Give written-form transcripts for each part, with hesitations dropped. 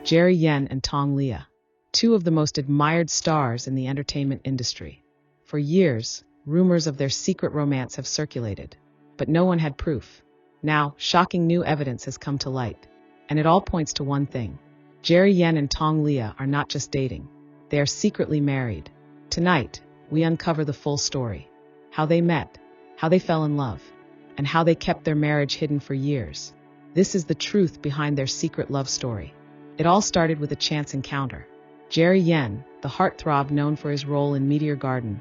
Jerry Yen and Tong Liya, two of the most admired stars in the entertainment industry. For years, rumors of their secret romance have circulated, but no one had proof. Now, shocking new evidence has come to light, and it all points to one thing. Jerry Yen and Tong Liya are not just dating, they are secretly married. Tonight, we uncover the full story. How they met, how they fell in love, and how they kept their marriage hidden for years. This is the truth behind their secret love story. It all started with a chance encounter. Jerry Yen, the heartthrob known for his role in Meteor Garden,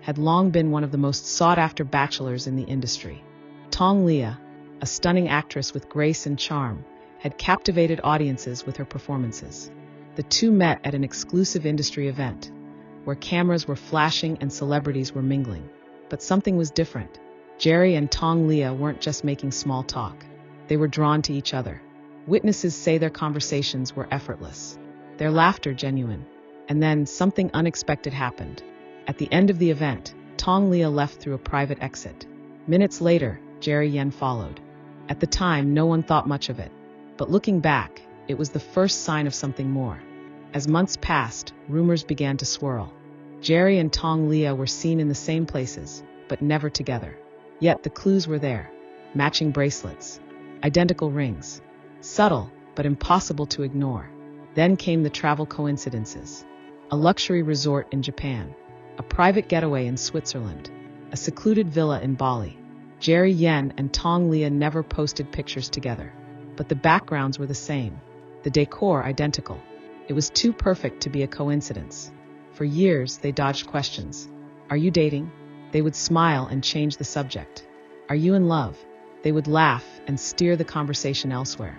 had long been one of the most sought-after bachelors in the industry. Tong Liya, a stunning actress with grace and charm, had captivated audiences with her performances. The two met at an exclusive industry event, where cameras were flashing and celebrities were mingling. But something was different. Jerry and Tong Liya weren't just making small talk. They were drawn to each other. Witnesses say their conversations were effortless, their laughter genuine. And then something unexpected happened. At the end of the event, Tong Liya left through a private exit. Minutes later, Jerry Yen followed. At the time, no one thought much of it. But looking back, it was the first sign of something more. As months passed, rumors began to swirl. Jerry and Tong Liya were seen in the same places, but never together. Yet the clues were there. Matching bracelets, identical rings. Subtle, but impossible to ignore. Then came the travel coincidences. A luxury resort in Japan, a private getaway in Switzerland, a secluded villa in Bali. Jerry Yen and Tong Liya never posted pictures together, but the backgrounds were the same, the decor identical. It was too perfect to be a coincidence. For years, they dodged questions. Are you dating? They would smile and change the subject. Are you in love? They would laugh and steer the conversation elsewhere.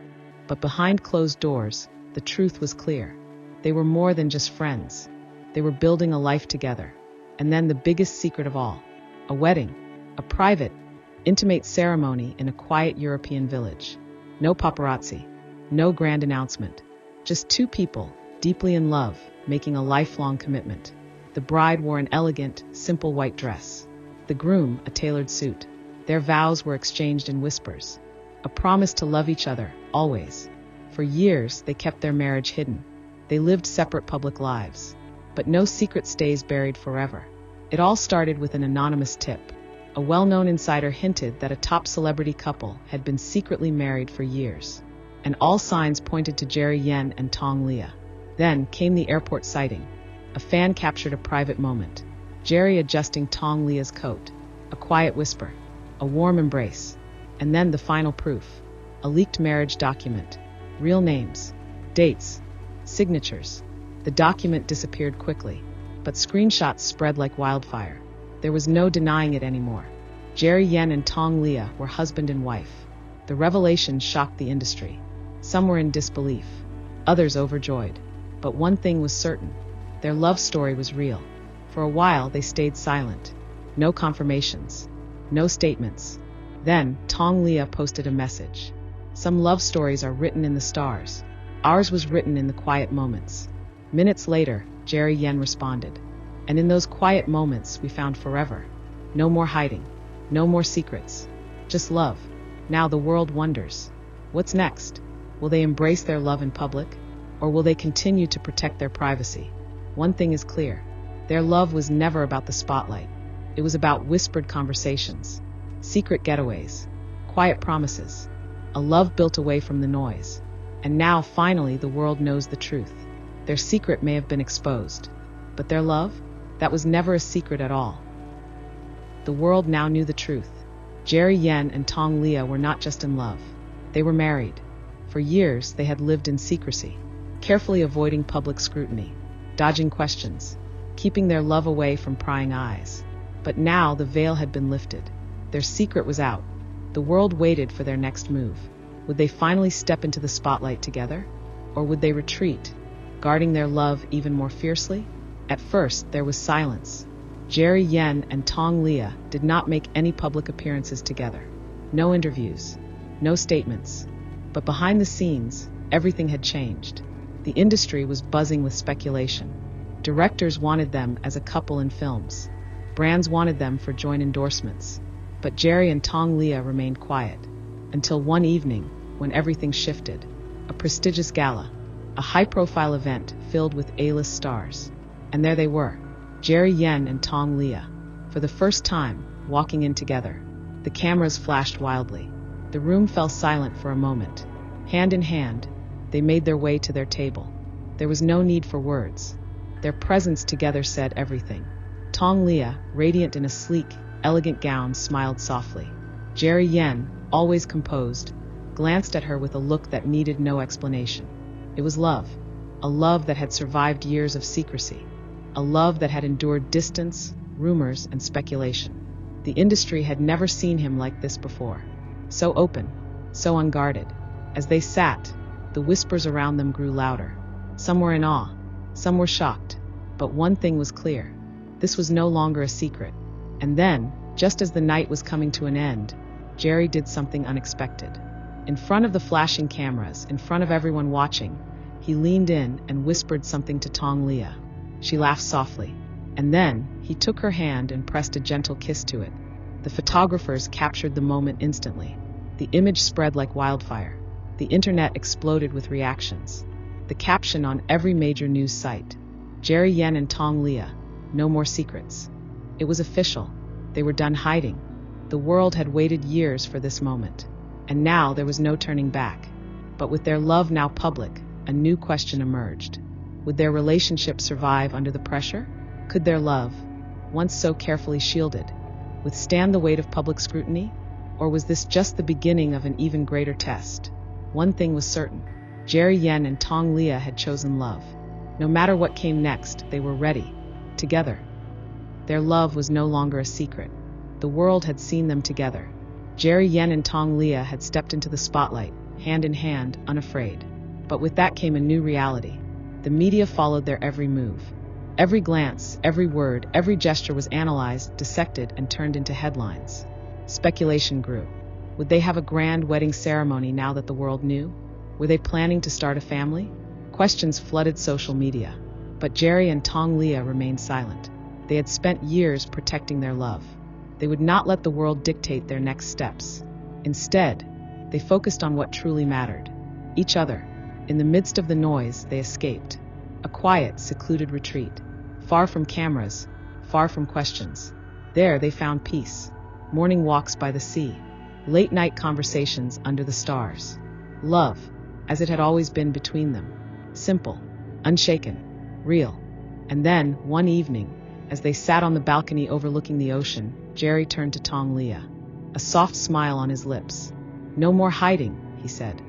But behind closed doors, the truth was clear. They were more than just friends. They were building a life together. And then the biggest secret of all, a wedding, a private, intimate ceremony in a quiet European village. No paparazzi, no grand announcement, just two people, deeply in love, making a lifelong commitment. The bride wore an elegant, simple white dress. The groom, a tailored suit. Their vows were exchanged in whispers. A promise to love each other, always. For years, they kept their marriage hidden. They lived separate public lives. But no secret stays buried forever. It all started with an anonymous tip. A well-known insider hinted that a top celebrity couple had been secretly married for years. And all signs pointed to Jerry Yen and Tong Liya. Then came the airport sighting. A fan captured a private moment. Jerry adjusting Tong Liya's coat. A quiet whisper. A warm embrace. And then the final proof. A leaked marriage document. Real names. Dates. Signatures. The document disappeared quickly, but screenshots spread like wildfire. There was no denying it anymore. Jerry Yen and Tong Liya were husband and wife. The revelation shocked the industry. Some were in disbelief, others overjoyed. But one thing was certain. Their love story was real. For a while, they stayed silent. No confirmations. No statements. Then, Tong Liya posted a message. Some love stories are written in the stars. Ours was written in the quiet moments. Minutes later, Jerry Yen responded. And in those quiet moments, we found forever. No more hiding. No more secrets. Just love. Now the world wonders. What's next? Will they embrace their love in public? Or will they continue to protect their privacy? One thing is clear. Their love was never about the spotlight. It was about whispered conversations, secret getaways, quiet promises, a love built away from the noise. And now, finally, the world knows the truth. Their secret may have been exposed, but their love? That was never a secret at all. The world now knew the truth. Jerry Yen and Tong Liya were not just in love. They were married. For years, they had lived in secrecy, carefully avoiding public scrutiny, dodging questions, keeping their love away from prying eyes. But now the veil had been lifted. Their secret was out. The world waited for their next move. Would they finally step into the spotlight together? Or would they retreat, guarding their love even more fiercely? At first, there was silence. Jerry Yen and Tong Liya did not make any public appearances together. No interviews, no statements. But behind the scenes, everything had changed. The industry was buzzing with speculation. Directors wanted them as a couple in films. Brands wanted them for joint endorsements. But Jerry and Tong Liya remained quiet. Until one evening, when everything shifted. A prestigious gala. a high-profile event filled with A-list stars. And there they were, Jerry Yen and Tong Liya, for the first time, walking in together. The cameras flashed wildly. The room fell silent for a moment. Hand in hand, they made their way to their table. There was no need for words. Their presence together said everything. Tong Liya, radiant in a sleek, elegant gown, smiled softly. Jerry Yen, always composed, glanced at her with a look that needed no explanation. It was love, a love that had survived years of secrecy, a love that had endured distance, rumors, and speculation. The industry had never seen him like this before. So open, so unguarded. As they sat, the whispers around them grew louder. Some were in awe, some were shocked. But one thing was clear. This was no longer a secret. And then, just as the night was coming to an end, Jerry did something unexpected. In front of the flashing cameras, in front of everyone watching, he leaned in and whispered something to Tong Liya. She laughed softly. And then, he took her hand and pressed a gentle kiss to it. The photographers captured the moment instantly. The image spread like wildfire. The internet exploded with reactions. The caption on every major news site: Jerry Yen and Tong Liya, no more secrets. It was official. They were done hiding. The world had waited years for this moment. And now there was no turning back. But with their love now public, a new question emerged. Would their relationship survive under the pressure? Could their love, once so carefully shielded, withstand the weight of public scrutiny? Or was this just the beginning of an even greater test? One thing was certain. Jerry Yen and Tong Liya had chosen love. No matter what came next, they were ready. Together. Their love was no longer a secret. The world had seen them together. Jerry Yen and Tong Liya had stepped into the spotlight, hand in hand, unafraid. But with that came a new reality. The media followed their every move. Every glance, every word, every gesture was analyzed, dissected, and turned into headlines. Speculation grew. Would they have a grand wedding ceremony now that the world knew? Were they planning to start a family? Questions flooded social media. But Jerry and Tong Liya remained silent. They had spent years protecting their love. They would not let the world dictate their next steps. Instead, they focused on what truly mattered: each other. In the midst of the noise, they escaped. A quiet, secluded retreat. Far from cameras, far from questions. There they found peace. Morning walks by the sea. Late-night conversations under the stars. Love, as it had always been between them. Simple, unshaken, real. And then, one evening, as they sat on the balcony overlooking the ocean, Jerry turned to Tong Liya, a soft smile on his lips. "No more hiding," he said.